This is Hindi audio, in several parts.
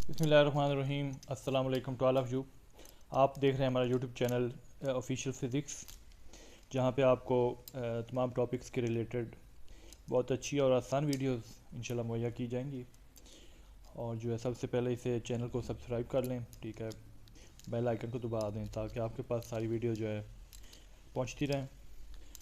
बिस्मिल्लाहिर्रहमानिर्रहीम। अस्सलाम वालेकुम टू ऑल ऑफ़ यू। आप देख रहे हैं हमारा यूट्यूब चैनल ऑफिशियल फ़िज़िक्स, जहाँ पे आपको तमाम टॉपिक्स के रिलेटेड बहुत अच्छी और आसान वीडियोस इंशाल्लाह मुहैया की जाएंगी। और जो है सबसे पहले इसे चैनल को सब्सक्राइब कर लें, ठीक है, बेल आइकन को दबा दें ताकि आपके पास सारी वीडियो जो है पहुँचती रहें।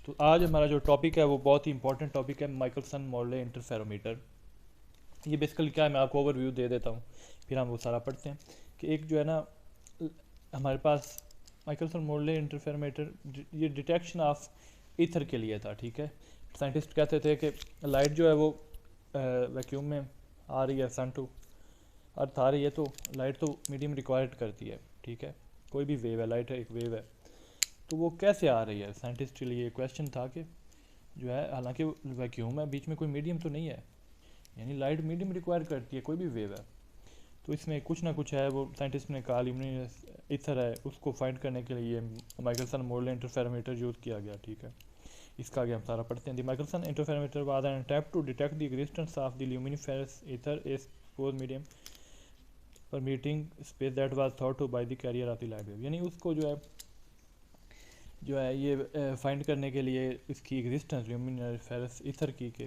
तो आज हमारा जो टॉपिक है वो बहुत ही इंपॉर्टेंट टॉपिक है, माइकलसन मोरले इंटरफेरोमीटर। ये बेसिकली क्या है, मैं आपको ओवरव्यू दे देता हूँ, फिर हम वो सारा पढ़ते हैं। कि एक जो है ना, हमारे पास माइकलसन मोरले इंटरफेरोमीटर ये डिटेक्शन ऑफ ईथर के लिए था, ठीक है। साइंटिस्ट कहते थे कि लाइट जो है वो वैक्यूम में आ रही है, सन टू अर्थ आ रही है, तो लाइट तो मीडियम रिक्वायर्ड करती है, ठीक है। कोई भी वेव है, लाइट एक वेव है, तो वो कैसे आ रही है। साइंटिस्ट के लिए क्वेश्चन था कि जो है, हालांकि वैक्यूम है, बीच में कोई मीडियम तो नहीं है, यानी लाइट मीडियम रिक्वायर करती है कोई भी वेव है, तो इसमें कुछ ना कुछ है। वो साइंटिस्ट ने कहा ल्यूमिनस ईथर है, उसको फाइंड करने के लिए माइकलसन मोरले इंटरफेरोमीटर यूज़ किया गया, ठीक है। इसका आगे हम सारा पढ़ते हैं। The Michelson interferometer was an attempt to detect the existence of the luminiferous ether a expose medium permitting space that was thought to by the carrier of the light wave. यानी उसको जो है ये फाइंड करने के लिए इसकी एग्जिस्टेंस ल्यूमिनिफेरस ईथर की के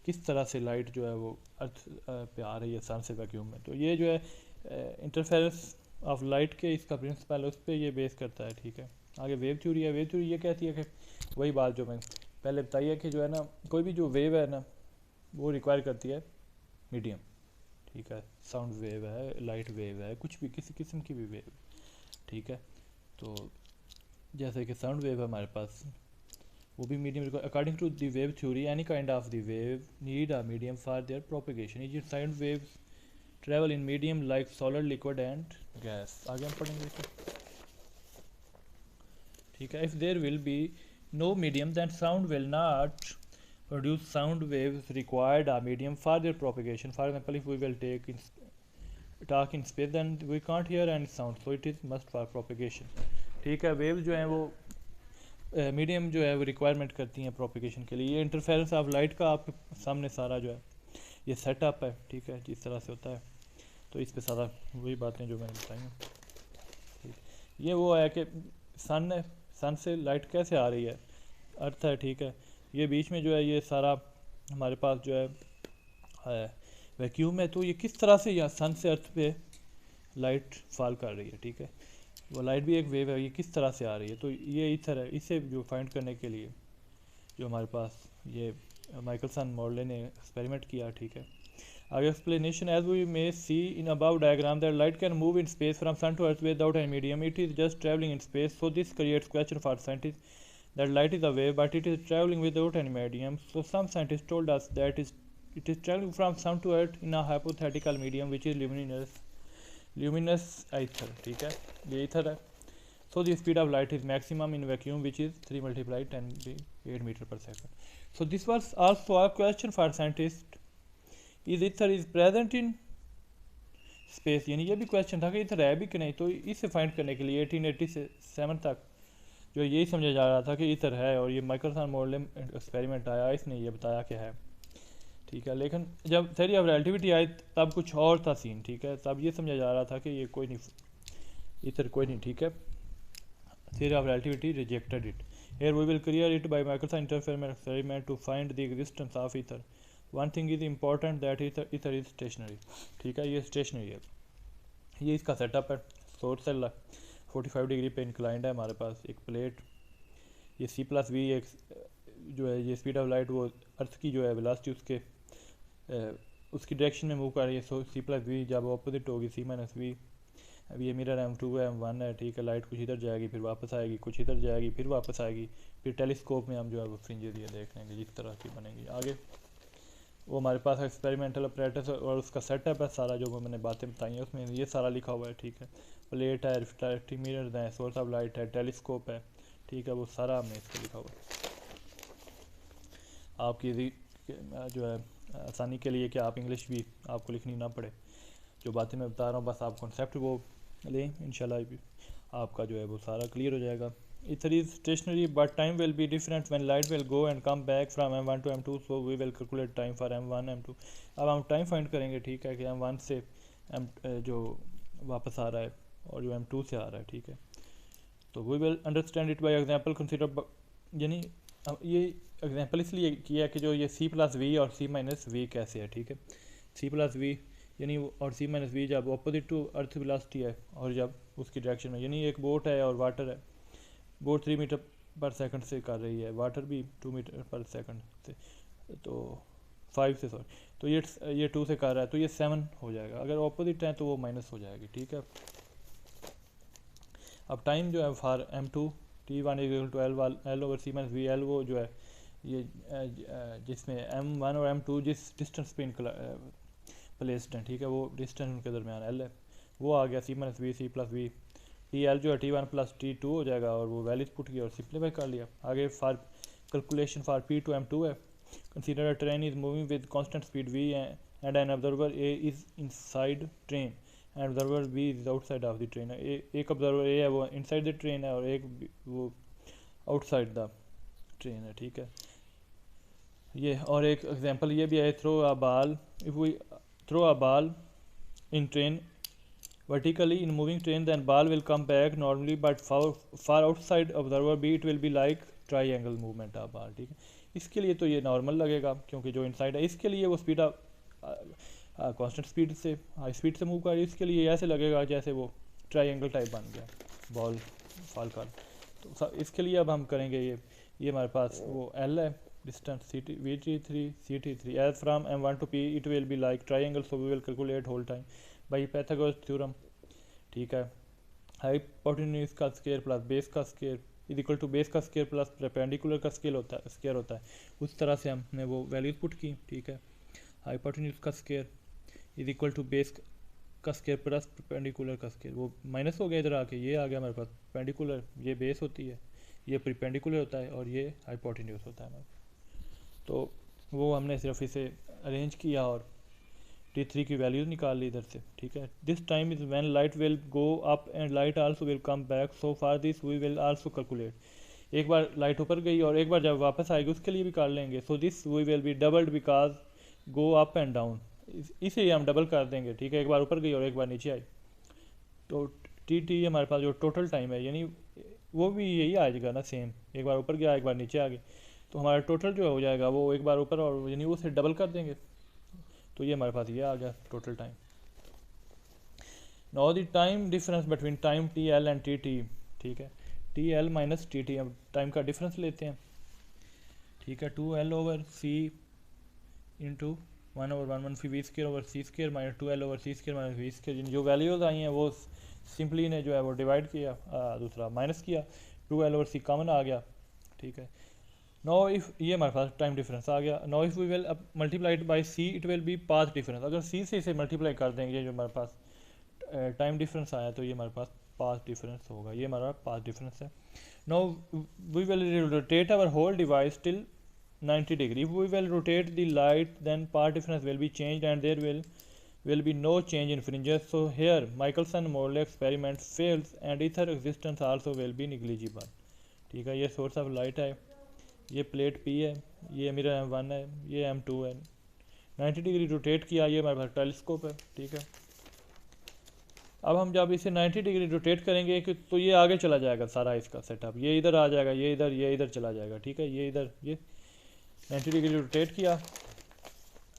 किस तरह से लाइट जो है वो अर्थ पे आ रही है सन से वैक्यूम में। तो ये जो है इंटरफेरेंस ऑफ लाइट के इसका प्रिंसिपल है, उस पर ये बेस करता है, ठीक है। आगे वेव थ्योरी है। वेव थ्योरी ये कहती है कि वही बात जो मैं पहले बताई है कि जो है ना, कोई भी जो वेव है ना, वो रिक्वायर करती है मीडियम, ठीक है। साउंड वेव है, लाइट वेव है, कुछ भी किसी किस्म की भी वेव, ठीक है। तो जैसे कि साउंड वेव है हमारे पास, वो भी medium. According to the wave theory any kind of the wave need a medium for their propagation. ये sound waves travel in medium like solid, liquid and gas. आगे हम पढ़ेंगे इसे, ठीक है। If there will be no medium then sound will not produce sound waves required a medium for their propagation. For example, if we will talk in space, then we can't hear any sound, so it is must for propagation, ठीक है। वेव जो है वो मीडियम जो है वो रिक्वायरमेंट करती हैं प्रोपिगेशन के लिए। ये इंटरफेरेंस ऑफ लाइट का आपके सामने सारा जो है ये सेटअप है, ठीक है, जिस तरह से होता है। तो इस पे सारा वही बातें जो मैंने बताई हैं, ठीक। ये वो है कि सन है, सन से लाइट कैसे आ रही है, अर्थ है, ठीक है। ये बीच में जो है ये सारा हमारे पास जो है वैक्यूम है, तो ये किस तरह से यहाँ सन से अर्थ पे लाइट फॉल कर रही है, ठीक है। वो लाइट भी एक वेव है, ये किस तरह से आ रही है, तो ये ईथर है। इसे जो फाइंड करने के लिए जो हमारे पास ये माइकलसन मोरले ने एक्सपेरिमेंट किया, ठीक है। आगे explanation, as we may see in above diagram that light can move in space from sun to earth without any medium, it is just travelling in space, so this creates question for scientist that light is a wave but it is traveling without any medium. So some scientists told us that it is traveling from sun to earth in a hypothetical medium which is luminous ether, ठीक है, ये ether है। So the speed of light is maximum in vacuum, which is 3 multiplied 10 meter per second. So this was also a question for scientists, is ether is present in space, यानी ये भी क्वेश्चन था कि इथर है भी कि नहीं। तो इसे फाइंड करने के लिए 1887 तक जो यही समझा जा रहा था कि ईथर है, और ये माइकलसन मोरले एक्सपेरिमेंट आया, इसने ये बताया कि है, ठीक है। लेकिन जब थ्योरी ऑफ रिलेटिविटी आई तब कुछ और था सीन, ठीक है। तब ये समझा जा रहा था कि ये कोई नहीं, ईथर कोई नहीं, ठीक है। Theory of relativity rejected it. Here we will clear it by Michelson interference experiment to find the existence of ether. One thing is important that ether is stationary, ठीक है, ये स्टेशनरी है। ये इसका सेटअप है। सोर्स सेल 45 डिग्री पे इंक्लाइंड है हमारे पास, एक प्लेट, ये C+V एक जो है ये स्पीड ऑफ लाइट वो अर्थ की जो है वेलोसिटी उसकी डायरेक्शन में मूव कर रही है। सो C+V जब ऑपोजिट होगी C-V। अब ये मिरर M2 है, M1 है, ठीक है। लाइट कुछ इधर जाएगी फिर वापस आएगी, कुछ इधर जाएगी फिर वापस आएगी। फिर टेलीस्कोप में हम जो है वो फ्रिंजेस ये देख लेंगे जिस तरह की बनेगी। आगे वो हमारे पास एक्सपेरिमेंटल अपरेटस और उसका सेटअप है सारा, जो मैंने बातें बताई हैं उसमें ये सारा लिखा हुआ है, ठीक है। प्लेट है, रिफ्रैक्टिव मिरर्स हैं, सोर्स ऑफ लाइट है, टेलीस्कोप है, ठीक है। वो सारा हमने इसको लिखा हुआ है आपकी जो है आसानी के लिए कि आप इंग्लिश भी आपको लिखनी ना पड़े। जो बातें मैं बता रहा हूँ बस आप कॉन्सेप्ट वो लें, इंशाल्लाह आपका जो है वो सारा क्लियर हो जाएगा। Ether is stationary but time will be different when light will go and come back from M1 to M2, so we will calculate time for M1 M2। अब हम टाइम फाइंड करेंगे, ठीक है, कि M1 से जो वापस आ रहा है और जो M2 से आ रहा है, ठीक है। तो we will understand it by example consider, यानी ये एग्जांपल इसलिए किया कि जो ये C प्लस वी और C माइनस वी कैसे है, ठीक है। C प्लस वी यानी और C माइनस वी जब अपोजिट टू अर्थ वेलोसिटी है और जब उसकी डायरेक्शन में, यानी एक बोट है और वाटर है, बोट 3 मीटर पर सेकंड से कर रही है, वाटर भी 2 मीटर पर सेकंड से, तो 5 से, सॉरी, तो ये 2 से कर रहा है, तो ये 7 हो जाएगा। अगर ऑपोजिट है तो वो माइनस हो जाएगी, ठीक है। अब टाइम जो है for M2 T1 L over C minus V L, वो जो है ये जिसमें M1 और M2 जिस डिस्टेंस पे प्लेस्ड हैं, ठीक है, वो डिस्टेंस उनके दरमियान L है, वो आ गया C minus V C plus V. TL जो है T1 प्लस T2 हो जाएगा और वो वैल्यूज पुट किया और सिंप्लीफाई कर लिया। आगे for calculation for P2 M2 है, consider a train is moving with constant speed V and an observer A is inside train and observer B is outside of the train. एक ऑब्जर्वर A है वो इनसाइड द ट्रेन है और एक वो आउटसाइड द ट्रेन है, ठीक है। ये और एक एग्जांपल ये भी है, throw a ball, if we throw a ball in train vertically in moving train, then ball will come back normally, but far outside observer B it will be like triangle movement of ball, ठीक है। इसके लिए तो ये नॉर्मल लगेगा क्योंकि जो इनसाइड है इसके लिए वो स्पीड कांस्टेंट स्पीड से हाई स्पीड से मूव कर रही है, इसके लिए ऐसे लगेगा जैसे वो ट्राइंगल टाइप बन गया बॉल फॉल कर। तो इसके लिए अब हम करेंगे ये हमारे पास वो L है distance VT3 CT3 as from M1 to P it will be like triangle, so we will calculate whole time by Pythagoras theorem, ठीक है। हाइपोटेन्यूज का स्केयर प्लस बेस का square is equal to base का स्केयर प्लस परपेंडिकुलर का स्केयर होता है, उस तरह से हमने वो वैल्यूज पुट की, ठीक है। हाइपोटेन्यूज का square is equal to base का स्केयर प्लस परपेंडिकुलर का स्केयर, वो माइनस हो गया इधर आके, ये आ गया हमारे पास परपेंडिकुलर, ये बेस होती है, ये परपेंडिकुलर होता है और ये हाइपोटेन्यूज होता है हमारे। तो वो हमने सिर्फ इसे अरेंज किया और T3 की वैल्यूज निकाल ली इधर से, ठीक है। This time is when light will go up and light also will come back, so for this we will also calculate. एक बार लाइट ऊपर गई और एक बार जब वापस आएगी उसके लिए भी कर लेंगे, so this we will be doubled because go up and down, इसे हम डबल कर देंगे, ठीक है। एक बार ऊपर गई और एक बार नीचे आई, तो T हमारे पास जो टोटल टाइम है यानी वो भी यही आ जाएगा ना सेम, एक बार ऊपर गया एक बार नीचे आ गई, तो हमारा टोटल जो हो जाएगा वो एक बार ऊपर और यानी उसे डबल कर देंगे, तो ये हमारे पास ये आ गया total time. Now the time difference between time TL and TT, ठीक है, TL माइनस TT, अब टाइम का डिफरेंस लेते हैं, ठीक है। 2L over C into 1/1 V square over C square minus 2L over C square minus V square, जो वैल्यूज आई हैं वो सिंपली ने जो है वो डिवाइड किया, दूसरा माइनस किया, 2L ओवर C कॉमन आ गया, ठीक है। नाउ इफ ये हमारे पास टाइम डिफरेंस आ गया, नाउ इफ वी विल अब multiplied by C it will B path difference, अगर C से इसे मल्टीप्लाई कर देंगे जो हमारे पास टाइम डिफरेंस आया तो ये हमारे पास पाथ डिफरेंस होगा, ये हमारा पाथ डिफरेंस है। Now we will rotate our whole device till 90 degree, if we will rotate the light then path difference will be changed and there will be no change in fringes, so here Michelson-Morley experiment fails and ether existence also will be negligible, ठीक है। ये सोर्स ऑफ लाइट है, ये प्लेट P है, ये मिरर M1 है, ये M2 है, 90 डिग्री रोटेट किया, ये हमारे पास टेलीस्कोप है, ठीक है। अब हम जब इसे 90 डिग्री रोटेट करेंगे तो ये आगे चला जाएगा सारा इसका सेटअप, ये इधर आ जाएगा, ये इधर चला जाएगा, ठीक है। ये इधर ये 90 डिग्री रोटेट किया,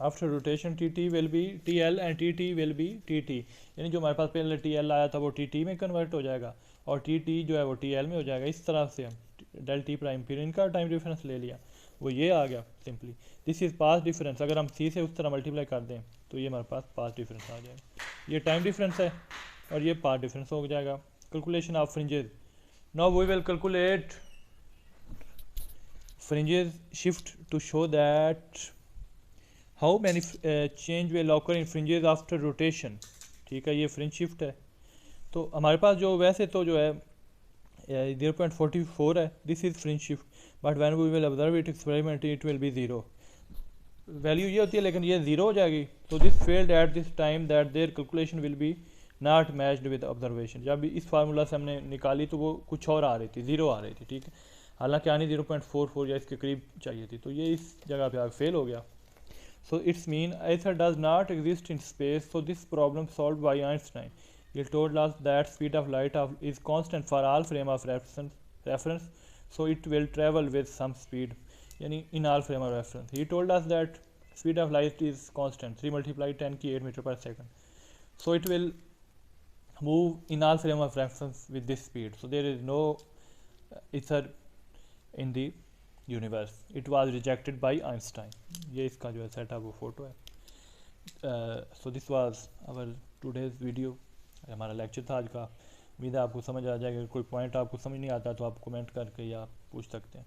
after rotation TT will be TL and TT will be TT, यानी जो हमारे पास पहले TL आया था वो TT में कन्वर्ट हो जाएगा और TT जो है वो TL में हो जाएगा, इस तरह से हम डेल T प्राइम, फिर इनका टाइम डिफरेंस ले लिया, वो ये आ गया simply, this is path difference. अगर हम C से उस तरह मल्टीप्लाई कर दें तो ये हमारे पास पाथ डिफरेंस आ जाएगा, ये टाइम डिफरेंस है और ये पाथ डिफरेंस हो जाएगा। Calculation of fringes, now we will calculate fringes shift to show that how many change will occur in fringes after rotation, ठीक है। ये फ्रिंज शिफ्ट है, तो हमारे पास जो वैसे तो जो है 0.44 है, this is fringe shift, but when we will observe it experiment it will be 0, value ये होती है लेकिन ये 0 हो जाएगी, तो this failed at this time that there calculation will be not matched with observation. जब इस फार्मूला से हमने निकाली तो वो कुछ और आ रही थी, 0 आ रही थी, ठीक है, हालांकि आनी 0.44 या इसके करीब चाहिए थी, तो ये इस जगह पे फेल हो गया। So it's mean ether does not exist in space. So this problem solved by Einstein. He told us that speed of light is constant for all frame of reference. So it will travel with some speed in all frame of reference. He told us that speed of light is constant, 3 multiplied 10 ki 8 meter per second. So it will move in all frame of reference with this speed. So there is no ether in the universe. It was rejected by Einstein. ये इसका जो है सेटअप वो फोटो है. So this was our today's video. हमारा लेक्चर था आज का. उम्मीद है आपको समझ आ जाएगा. कोई पॉइंट आपको समझ नहीं आता तो आप कमेंट करके या पूछ सकते हैं.